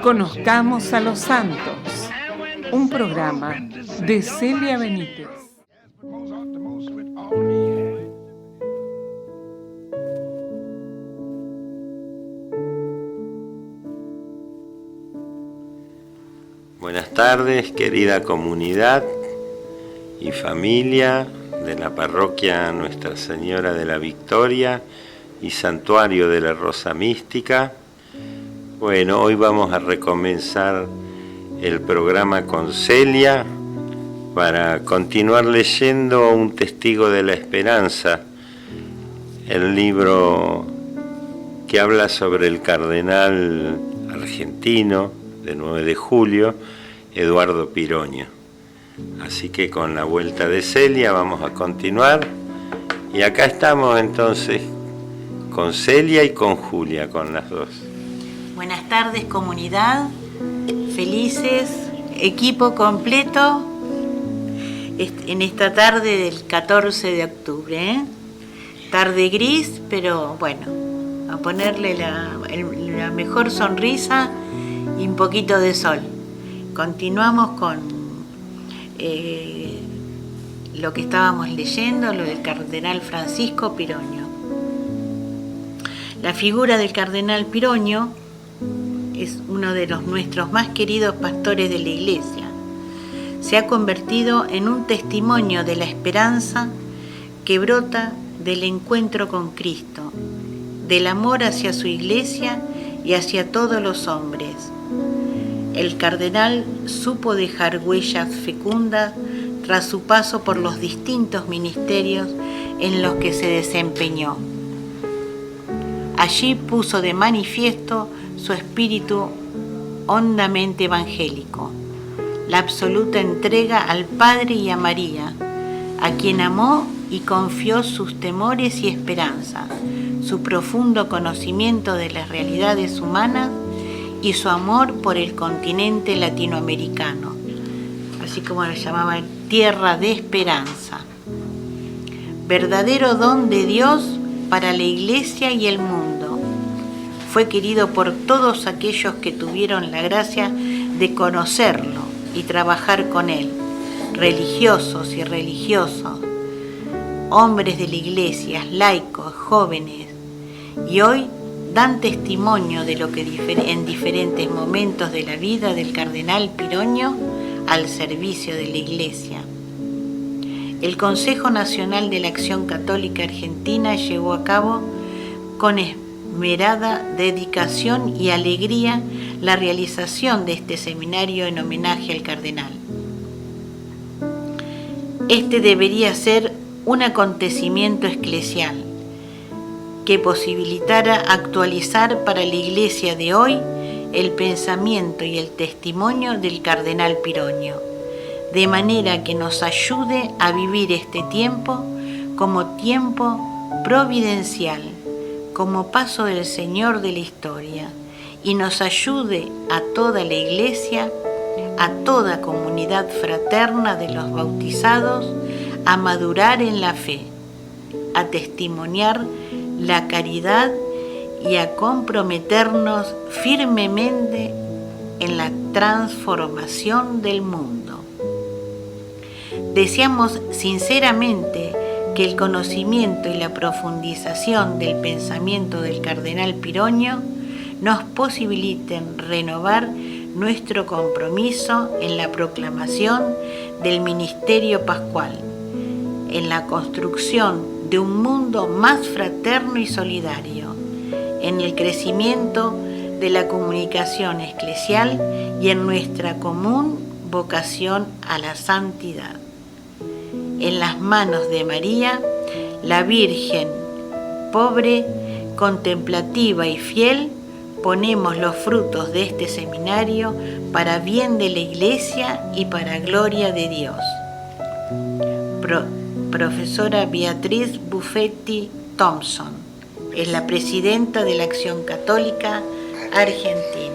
Conozcamos a los santos, un programa de Celia Benítez. Buenas tardes, querida comunidad y familia de la parroquia Nuestra Señora de la Victoria y Santuario de la Rosa Mística. Bueno, hoy vamos a recomenzar el programa con Celia para continuar leyendo Un Testigo de la Esperanza, el libro que habla sobre el cardenal argentino de 9 de julio, Eduardo Piroño. Así que con la vuelta de Celia vamos a continuar. Y acá estamos entonces con Celia y con Julia, con las dos. Buenas tardes, comunidad, felices, equipo completo en esta tarde del 14 de octubre. Tarde gris, pero bueno, a ponerle la mejor sonrisa y un poquito de sol. Continuamos con lo que estábamos leyendo, lo del cardenal Francisco Piroño. La figura del cardenal Piroño es uno de nuestros más queridos pastores de la Iglesia. Se ha convertido en un testimonio de la esperanza que brota del encuentro con Cristo, del amor hacia su Iglesia y hacia todos los hombres. El cardenal supo dejar huellas fecundas tras su paso por los distintos ministerios en los que se desempeñó. Allí puso de manifiesto su espíritu hondamente evangélico, la absoluta entrega al Padre y a María, a quien amó y confió sus temores y esperanzas, su profundo conocimiento de las realidades humanas y su amor por el continente latinoamericano, así como lo llamaban tierra de esperanza. Verdadero don de Dios para la Iglesia y el mundo. Fue querido por todos aquellos que tuvieron la gracia de conocerlo y trabajar con él, religiosos y religiosas, hombres de la Iglesia, laicos, jóvenes, y hoy dan testimonio de lo que en diferentes momentos de la vida del cardenal Piroño al servicio de la Iglesia. El Consejo Nacional de la Acción Católica Argentina llevó a cabo con esmerada dedicación y alegría la realización de este seminario en homenaje al cardenal. Este debería ser un acontecimiento eclesial que posibilitara actualizar para la Iglesia de hoy el pensamiento y el testimonio del cardenal Piroño, de manera que nos ayude a vivir este tiempo como tiempo providencial, como paso del Señor de la historia, y nos ayude a toda la Iglesia, a toda comunidad fraterna de los bautizados, a madurar en la fe, a testimoniar la caridad y a comprometernos firmemente en la transformación del mundo. Deseamos sinceramente que el conocimiento y la profundización del pensamiento del cardenal Piroño nos posibiliten renovar nuestro compromiso en la proclamación del ministerio pascual, en la construcción de un mundo más fraterno y solidario, en el crecimiento de la comunicación eclesial y en nuestra común vocación a la santidad. En las manos de María, la Virgen, pobre, contemplativa y fiel, ponemos los frutos de este seminario para bien de la Iglesia y para gloria de Dios. Profesora Beatriz Buffetti Thompson es la presidenta de la Acción Católica Argentina.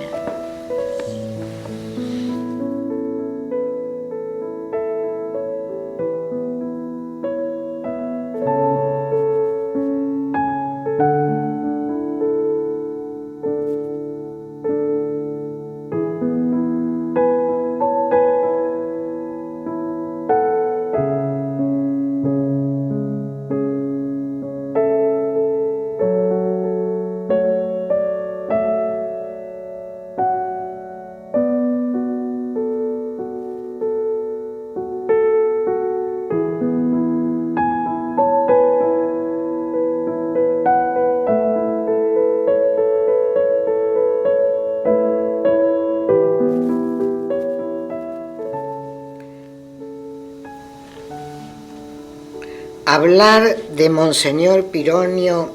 Hablar de Monseñor Pironio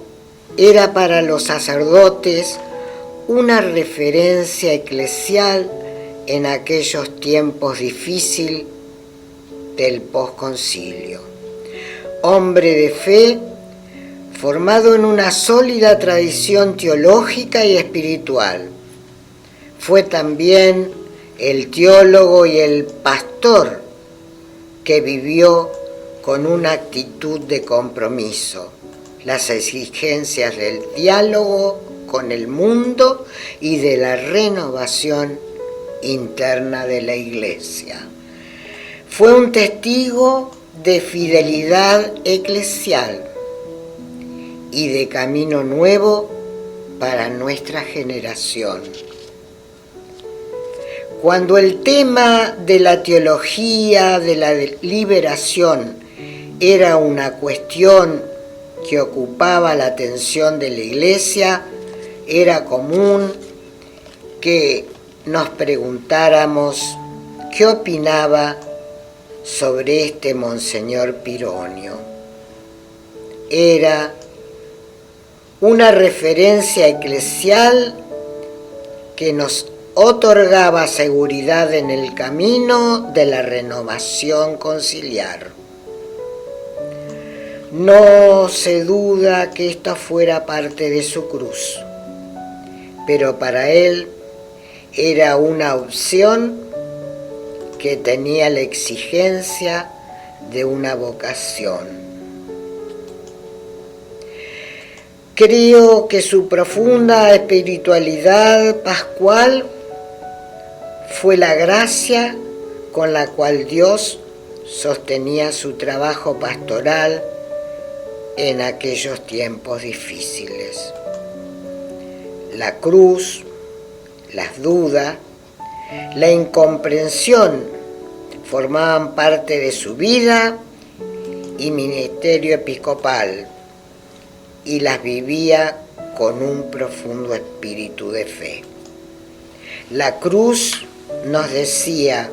era para los sacerdotes una referencia eclesial en aquellos tiempos difíciles del posconcilio. Hombre de fe, formado en una sólida tradición teológica y espiritual. Fue también el teólogo y el pastor que vivió con una actitud de compromiso las exigencias del diálogo con el mundo y de la renovación interna de la Iglesia. Fue un testigo de fidelidad eclesial y de camino nuevo para nuestra generación. Cuando el tema de la teología de la liberación era una cuestión que ocupaba la atención de la Iglesia, era común que nos preguntáramos qué opinaba sobre este Monseñor Pironio. Era una referencia eclesial que nos otorgaba seguridad en el camino de la renovación conciliar. No se duda que esta fuera parte de su cruz, pero para él era una opción que tenía la exigencia de una vocación. Creo que su profunda espiritualidad pascual fue la gracia con la cual Dios sostenía su trabajo pastoral en aquellos tiempos difíciles. La cruz, las dudas, la incomprensión formaban parte de su vida y ministerio episcopal, y las vivía con un profundo espíritu de fe. La cruz, nos decía,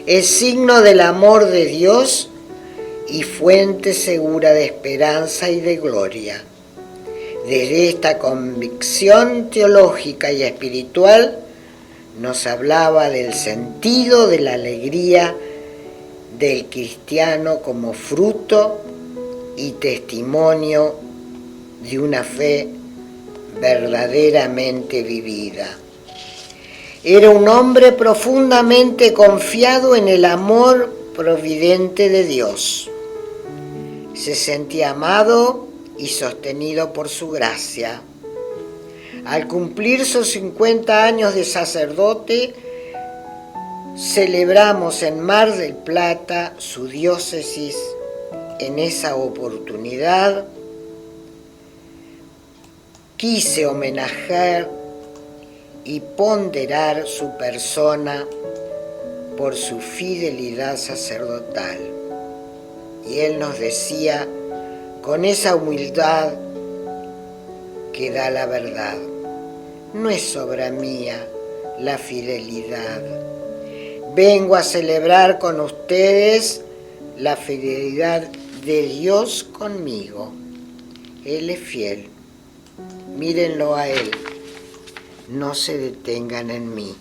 es signo del amor de Dios y fuente segura de esperanza y de gloria. Desde esta convicción teológica y espiritual nos hablaba del sentido de la alegría del cristiano como fruto y testimonio de una fe verdaderamente vivida. Era un hombre profundamente confiado en el amor providente de Dios. Se sentía amado y sostenido por su gracia. Al cumplir sus 50 años de sacerdote, celebramos en Mar del Plata su diócesis. En esa oportunidad quise homenajear y ponderar su persona por su fidelidad sacerdotal. Y él nos decía con esa humildad que da la verdad: no es obra mía la fidelidad. Vengo a celebrar con ustedes la fidelidad de Dios conmigo. Él es fiel. Mírenlo a él. No se detengan en mí.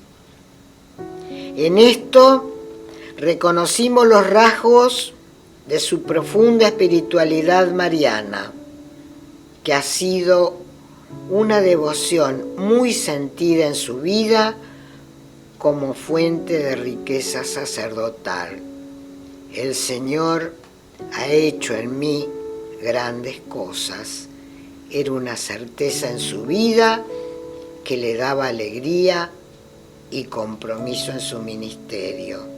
En esto reconocimos los rasgos de su profunda espiritualidad mariana, que ha sido una devoción muy sentida en su vida como fuente de riqueza sacerdotal. El Señor ha hecho en mí grandes cosas. Era una certeza en su vida que le daba alegría y compromiso en su ministerio.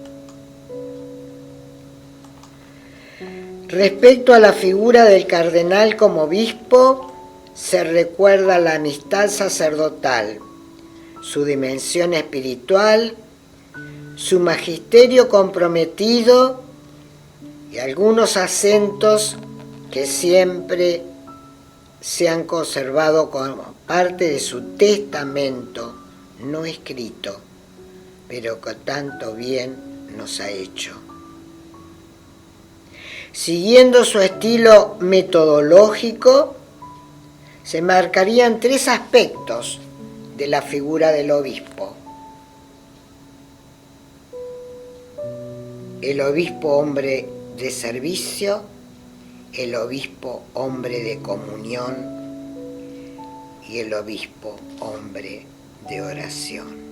Respecto a la figura del cardenal como obispo, se recuerda la amistad sacerdotal, su dimensión espiritual, su magisterio comprometido y algunos acentos que siempre se han conservado como parte de su testamento no escrito, pero que tanto bien nos ha hecho. Siguiendo su estilo metodológico, se marcarían 3 aspectos de la figura del obispo. El obispo hombre de servicio, el obispo hombre de comunión y el obispo hombre de oración.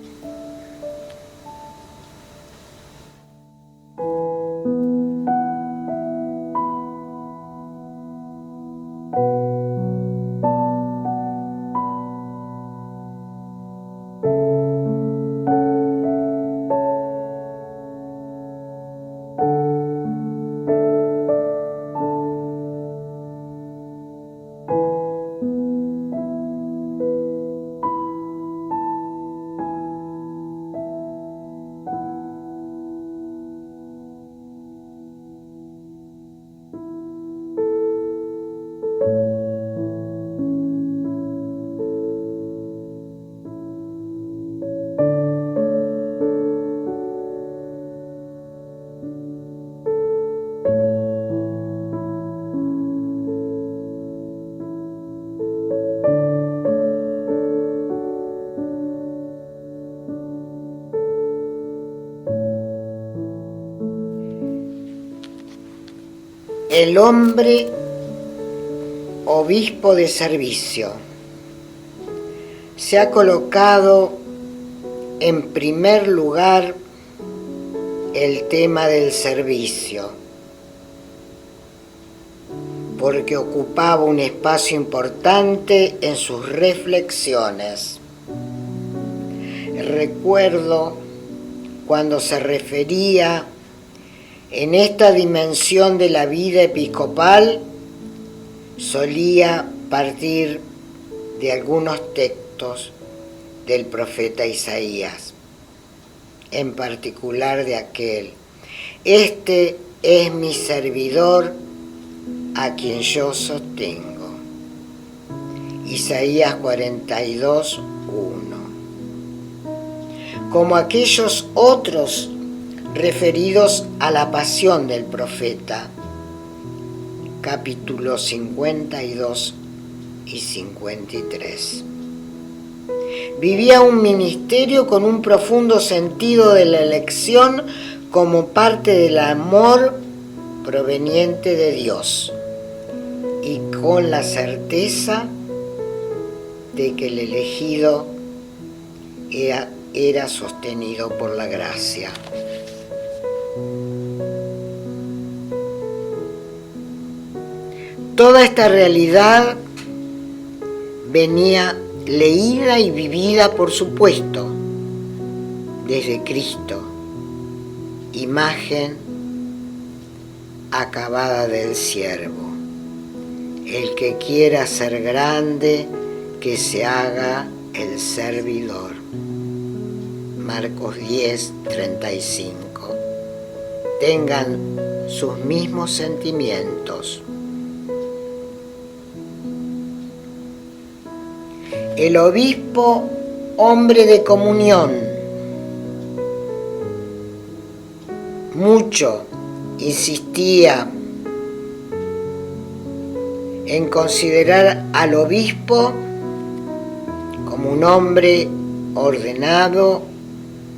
El hombre obispo de servicio se ha colocado en primer lugar el tema del servicio, porque ocupaba un espacio importante en sus reflexiones. Recuerdo cuando se refería en esta dimensión de la vida episcopal, solía partir de algunos textos del profeta Isaías, en particular de aquel: este es mi servidor a quien yo sostengo. Isaías 42, 1. Como aquellos otros referidos a la pasión del profeta, capítulos 52 y 53. Vivía un ministerio con un profundo sentido de la elección como parte del amor proveniente de Dios y con la certeza de que el elegido era sostenido por la gracia. Toda esta realidad venía leída y vivida, por supuesto, desde Cristo, imagen acabada del siervo. El que quiera ser grande, que se haga el servidor. Marcos 10, 35. Tengan sus mismos sentimientos. El obispo, hombre de comunión, mucho insistía en considerar al obispo como un hombre ordenado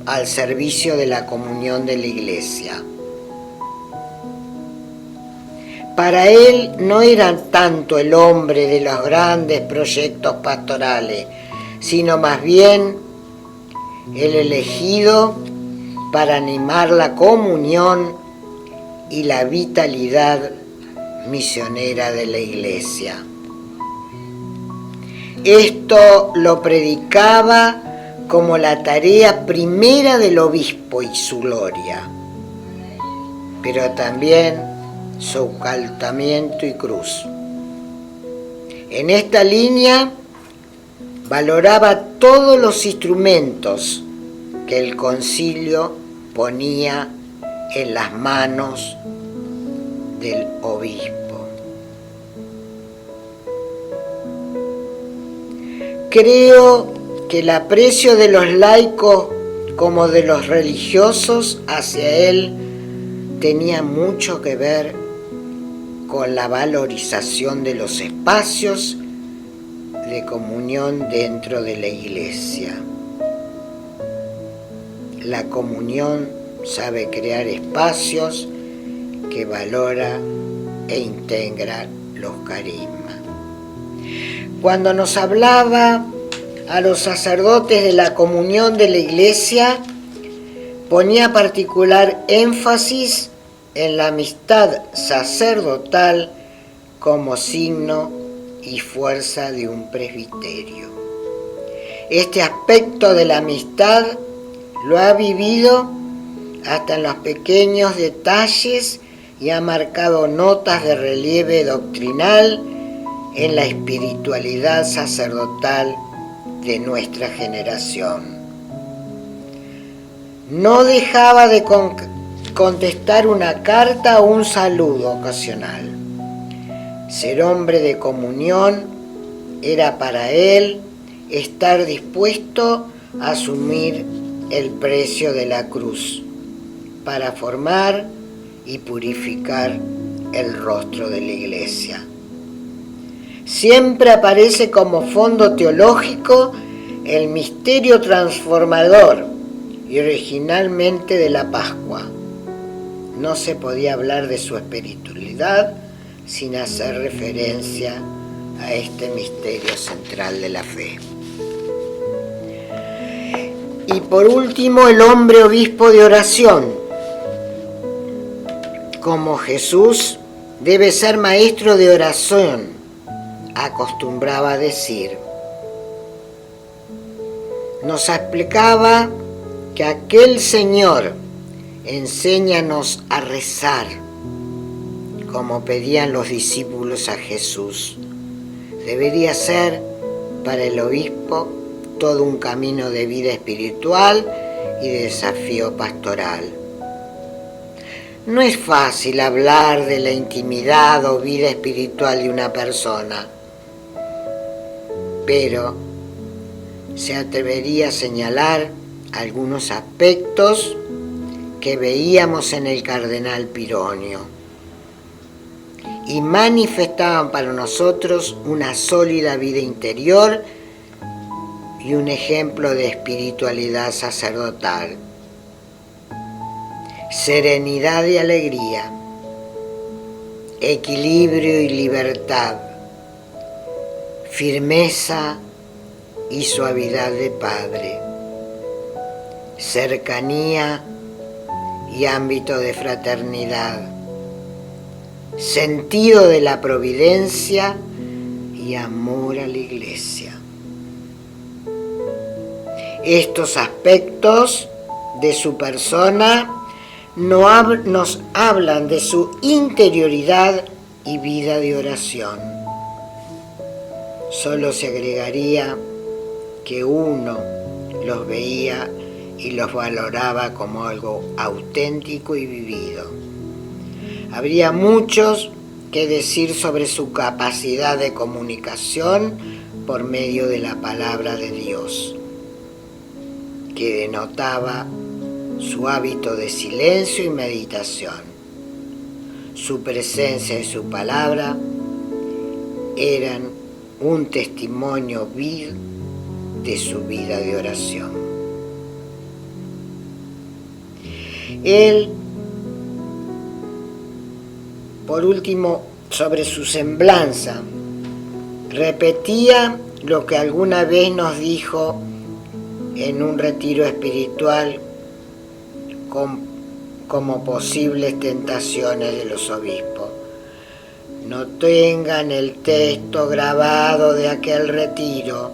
al servicio de la comunión de la Iglesia. Para él no era tanto el hombre de los grandes proyectos pastorales, sino más bien el elegido para animar la comunión y la vitalidad misionera de la Iglesia. Esto lo predicaba como la tarea primera del obispo y su gloria, pero también su exaltamiento y cruz. En esta línea valoraba todos los instrumentos que el concilio ponía en las manos del obispo. Creo que el aprecio de los laicos como de los religiosos hacia él tenía mucho que ver con la valorización de los espacios de comunión dentro de la iglesia. La comunión sabe crear espacios que valora e integra los carismas. Cuando nos hablaba a los sacerdotes de la comunión de la iglesia, ponía particular énfasis en la amistad sacerdotal como signo y fuerza de un presbiterio. Este aspecto de la amistad lo ha vivido hasta en los pequeños detalles y ha marcado notas de relieve doctrinal en la espiritualidad sacerdotal de nuestra generación. No dejaba de contestar una carta o un saludo ocasional. Ser hombre de comunión era para él estar dispuesto a asumir el precio de la cruz para formar y purificar el rostro de la iglesia. Siempre aparece como fondo teológico el misterio transformador y originalmente de la Pascua. No se podía hablar de su espiritualidad sin hacer referencia a este misterio central de la fe. Y por último, el hombre obispo de oración. Como Jesús debe ser maestro de oración, acostumbraba a decir. Nos explicaba que aquel Señor, enséñanos a rezar, como pedían los discípulos a Jesús, debería ser para el obispo todo un camino de vida espiritual y de desafío pastoral. No es fácil hablar de la intimidad o vida espiritual de una persona, pero se atrevería a señalar algunos aspectos que veíamos en el cardenal Pironio y manifestaban para nosotros una sólida vida interior y un ejemplo de espiritualidad sacerdotal. Serenidad y alegría, equilibrio y libertad, firmeza y suavidad de padre, cercanía y ámbito de fraternidad, sentido de la providencia y amor a la iglesia. Estos aspectos de su persona nos hablan de su interioridad y vida de oración. Solo se agregaría que uno los veía y los valoraba como algo auténtico y vivido. Habría muchos que decir sobre su capacidad de comunicación por medio de la palabra de Dios, que denotaba su hábito de silencio y meditación. Su presencia y su palabra eran un testimonio vivo de su vida de oración. Él, por último, sobre su semblanza, repetía lo que alguna vez nos dijo en un retiro espiritual como posibles tentaciones de los obispos. No tengan el texto grabado de aquel retiro,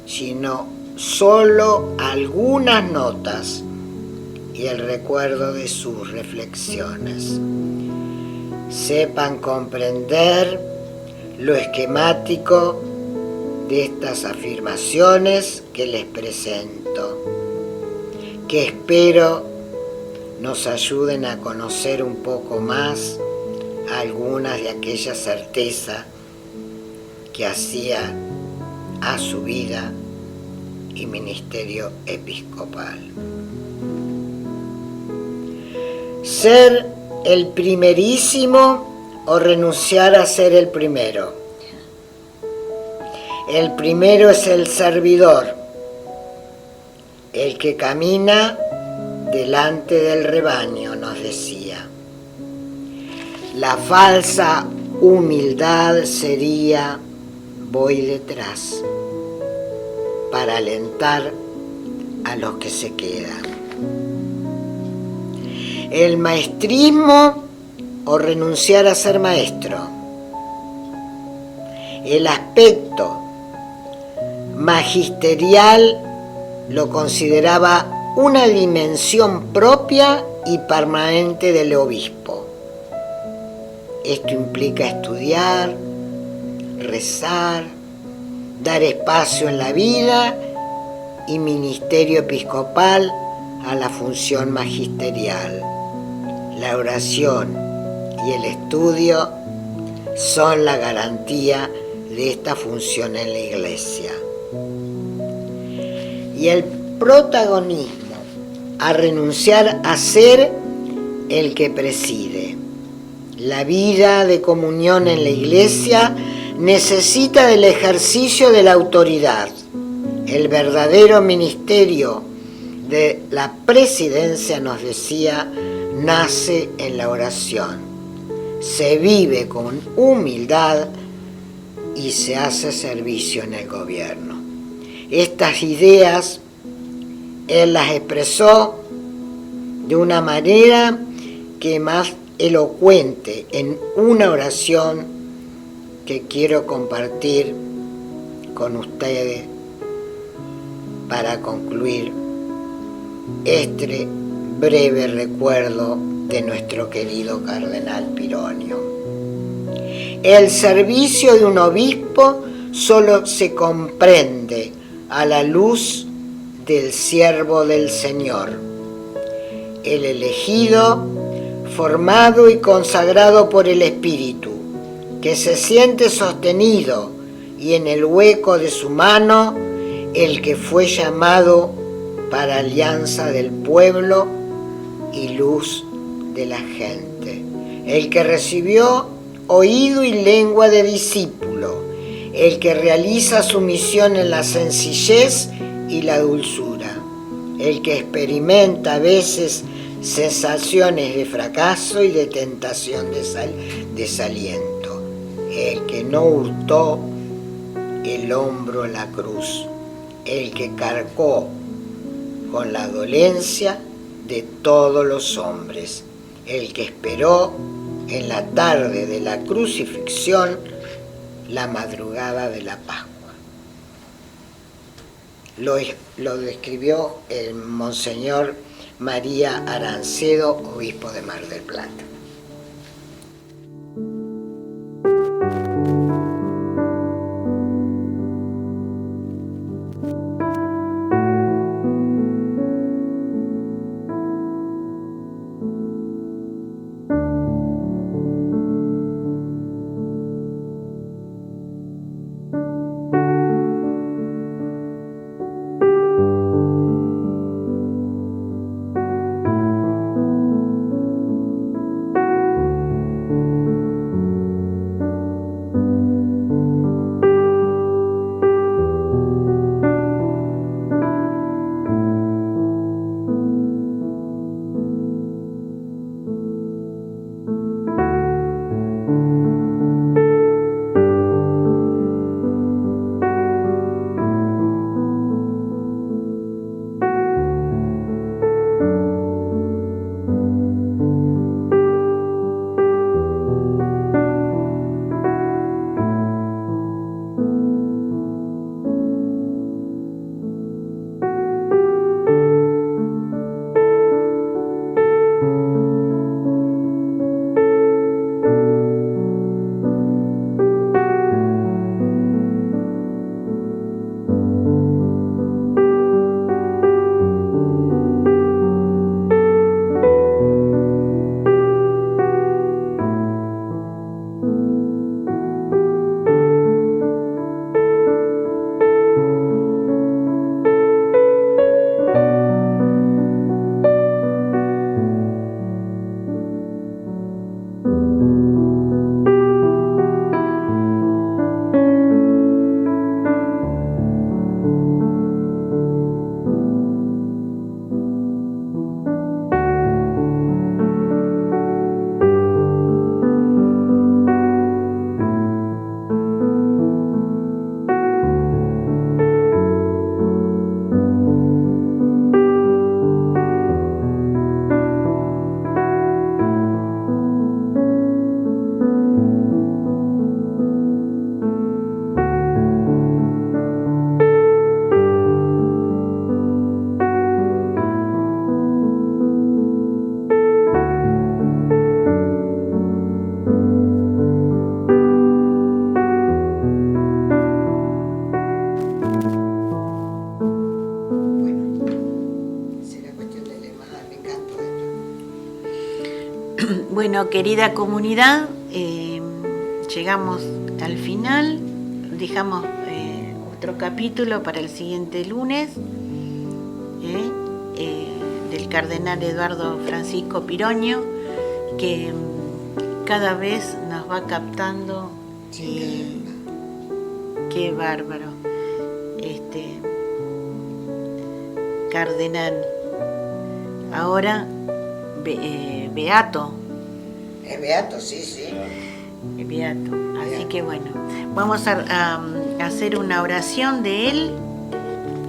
sino solo algunas notas y el recuerdo de sus reflexiones. Sepan comprender lo esquemático de estas afirmaciones que les presento, que espero nos ayuden a conocer un poco más algunas de aquellas certezas que hacía a su vida y ministerio episcopal. Ser el primerísimo o renunciar a ser el primero. El primero es el servidor, el que camina delante del rebaño, nos decía. La falsa humildad sería voy detrás para alentar a los que se quedan. El maestrismo o renunciar a ser maestro. El aspecto magisterial lo consideraba una dimensión propia y permanente del obispo. Esto implica estudiar, rezar, dar espacio en la vida y ministerio episcopal a la función magisterial. La oración y el estudio son la garantía de esta función en la Iglesia. Y el protagonismo a renunciar a ser el que preside. La vida de comunión en la Iglesia necesita del ejercicio de la autoridad. El verdadero ministerio de la presidencia, nos decía, nace en la oración. Se vive con humildad y se hace servicio en el gobierno. Estas ideas él las expresó de una manera que más elocuente en una oración que quiero compartir con ustedes para concluir este breve recuerdo de nuestro querido cardenal Pironio. El servicio de un obispo solo se comprende a la luz del siervo del Señor, el elegido, formado y consagrado por el Espíritu, que se siente sostenido y en el hueco de su mano, el que fue llamado para alianza del pueblo y luz de la gente, el que recibió oído y lengua de discípulo, el que realiza su misión en la sencillez y la dulzura, el que experimenta a veces sensaciones de fracaso y de tentación de desaliento, el que no hurtó el hombro en la cruz, el que cargó con la dolencia de todos los hombres, el que esperó en la tarde de la crucifixión la madrugada de la Pascua. Lo describió el Monseñor María Arancedo, obispo de Mar del Plata. Bueno, querida comunidad, llegamos al final, dejamos otro capítulo para el siguiente lunes del cardenal Eduardo Francisco Piroño, que cada vez nos va captando. Sí, Qué bárbaro, cardenal, ahora beato. es beato, sí. Beato. Así que bueno, vamos a hacer una oración de él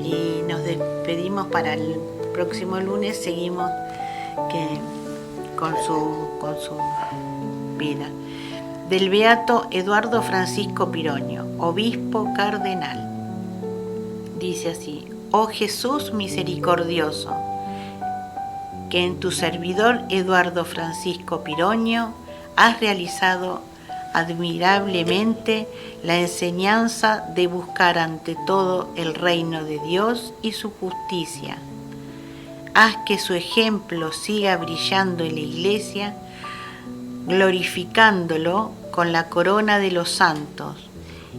y nos despedimos para el próximo lunes. Seguimos con su vida. Del beato Eduardo Francisco Piroño, obispo cardenal. Dice así: oh Jesús misericordioso, que en tu servidor Eduardo Francisco Piroño has realizado admirablemente la enseñanza de buscar ante todo el reino de Dios y su justicia. Haz que su ejemplo siga brillando en la Iglesia, glorificándolo con la corona de los santos,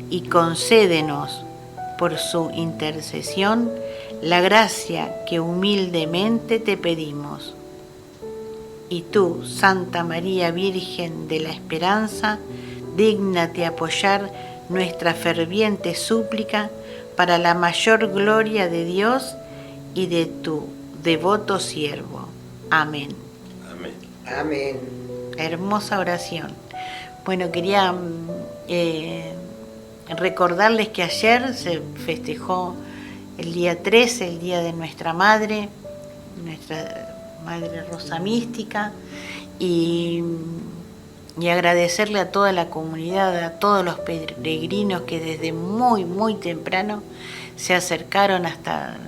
y concédenos, por su intercesión, la gracia que humildemente te pedimos. Y tú, Santa María Virgen de la Esperanza, dígnate apoyar nuestra ferviente súplica para la mayor gloria de Dios y de tu devoto siervo. Amén. Amén. Amén. Hermosa oración. Bueno, quería recordarles que ayer se festejó el día 13, el día de nuestra Madre Rosa Mística, y agradecerle a toda la comunidad, a todos los peregrinos que desde muy, muy temprano se acercaron hasta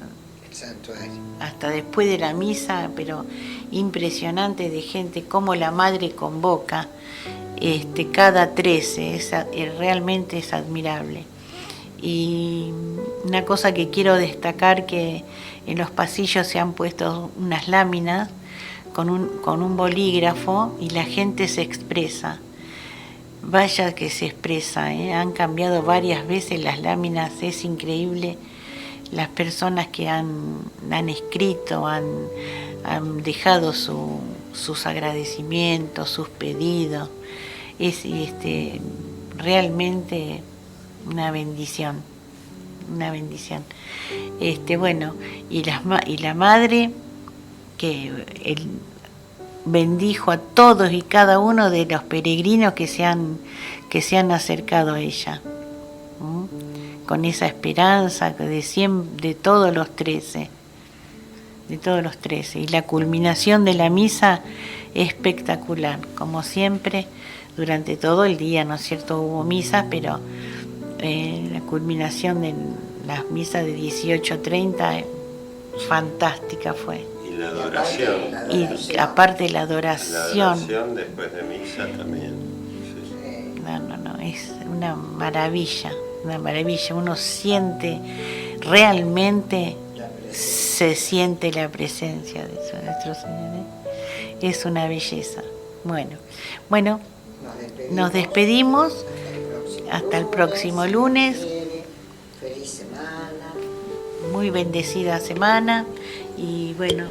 después de la misa, pero impresionante de gente, como la Madre convoca cada 13, realmente es admirable. Y una cosa que quiero destacar, que en los pasillos se han puesto unas láminas con un bolígrafo y la gente se expresa. Vaya que se expresa, han cambiado varias veces las láminas, es increíble las personas que han escrito, han dejado sus agradecimientos, sus pedidos. Es realmente una bendición. Bueno, y la Madre que bendijo a todos y cada uno de los peregrinos que se han acercado a ella, con esa esperanza de todos los 13, y la culminación de la misa espectacular, como siempre. Durante todo el día, ¿no es cierto?, hubo misas, pero la culminación de las misas de 18:30 fantástica fue. Y la adoración. Y aparte la adoración. La adoración después de misa también. Sí. No, es una maravilla. Uno siente, realmente se siente la presencia de nuestro Señor. Es una belleza. Bueno, nos despedimos. Hasta el próximo lunes. Feliz semana. Muy bendecida semana. Y bueno,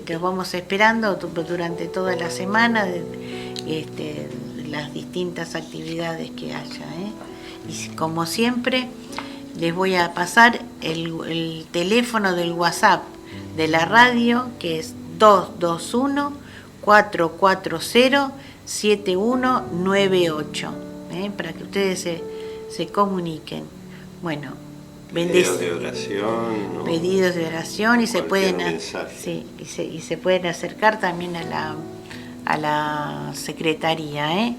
los vamos esperando durante toda la semana, las distintas actividades que haya. Y como siempre, les voy a pasar el teléfono del WhatsApp de la radio, que es 221-440-7198, para que ustedes se comuniquen. Bueno, pedidos de oración. Pedidos de oración, y se pueden mensaje. y se pueden acercar también a la secretaría.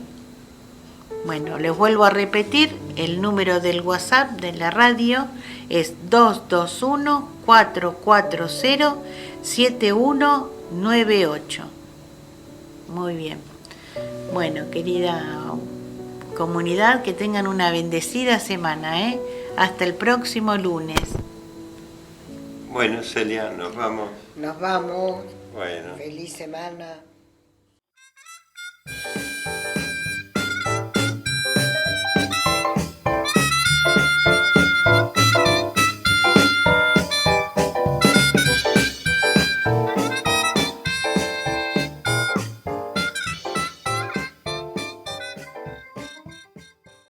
Bueno, les vuelvo a repetir, el número del WhatsApp de la radio es 221-440-7198. Muy bien. Bueno, querida comunidad, que tengan una bendecida semana. Hasta el próximo lunes. Bueno, Celia, nos vamos. Nos vamos. Bueno. Feliz semana.